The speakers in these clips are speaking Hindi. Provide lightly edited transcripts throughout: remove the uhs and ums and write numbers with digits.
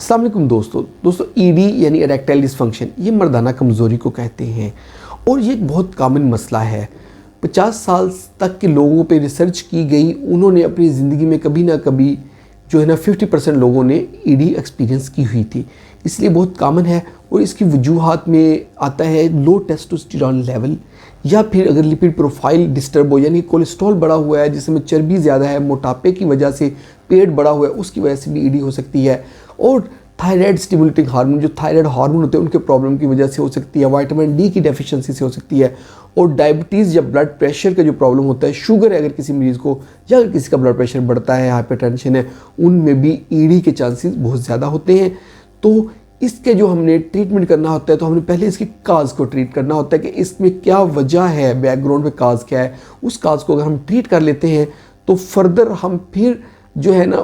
अस्सलाम वालेकुम दोस्तों ईडी यानी इरेक्टाइल डिसफंक्शन ये मर्दाना कमज़ोरी को कहते हैं और ये एक बहुत कॉमन मसला है। 50 साल तक के लोगों पे रिसर्च की गई, उन्होंने अपनी ज़िंदगी में कभी ना कभी जो है ना 50% लोगों ने ईडी एक्सपीरियंस की हुई थी, इसलिए बहुत कॉमन है। और इसकी वजूहात में आता है लो टेस्टोस्टेरोन लेवल, या फिर अगर लिपिड प्रोफाइल डिस्टर्ब हो यानी कोलेस्ट्रॉल बढ़ा हुआ है जिसमें चर्बी ज़्यादा है, मोटापे की वजह से पेट बढ़ा हुआ है, उसकी वजह से भी ईडी हो सकती है। और थायराइड स्टिमुलेटिंग हार्मोन, जो थायराइड हार्मोन होते हैं उनके प्रॉब्लम की वजह से हो सकती है, विटामिन डी की डेफिशिएंसी से हो सकती है। और डायबिटीज़ या ब्लड प्रेशर का जो प्रॉब्लम होता है, शुगर है अगर किसी मरीज़ को, या अगर किसी का ब्लड प्रेशर बढ़ता है, हाइपरटेंशन है, उनमें भी ईडी के चांसेस बहुत ज़्यादा होते हैं। तो इसके जो हमने ट्रीटमेंट करना होता है, तो हमने पहले इसकी काज को ट्रीट करना होता है कि इसमें क्या वजह है, बैकग्राउंड में काज क्या है। उस काज को अगर हम ट्रीट कर लेते हैं तो फर्दर हम फिर जो है ना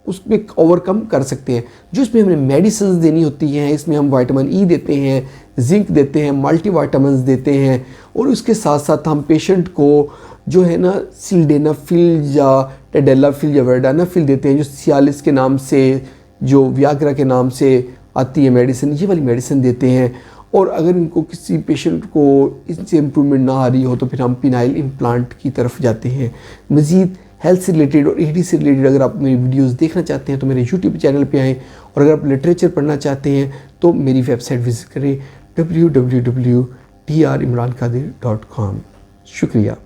उसमें ओवरकम कर सकते हैं। जो इसमें हमें मेडिसिन देनी होती हैं, इसमें हम विटामिन ई देते हैं, जिंक देते हैं, मल्टीविटामिन्स देते हैं, और उसके साथ साथ हम पेशेंट को जो है ना सिल्डेनाफिल या टेडेलाफिल या वर्डानाफिल देते हैं, जो सियालिस के नाम से, जो वियाग्रा के नाम से आती है मेडिसिन, ये वाली मेडिसिन देते हैं। और अगर इनको किसी पेशेंट को इससे इम्प्रूवमेंट ना आ रही हो तो फिर हम पिनाइल इम्प्लांट की तरफ जाते हैं। मज़ीद हेल्थ से रिलेटेड और ईडी से रिलेटेड अगर आप मेरी वीडियोस देखना चाहते हैं तो मेरे यूट्यूब चैनल पे आएँ, और अगर आप लिटरेचर पढ़ना चाहते हैं तो मेरी वेबसाइट विजिट करें www.drimrankadir.com। शुक्रिया।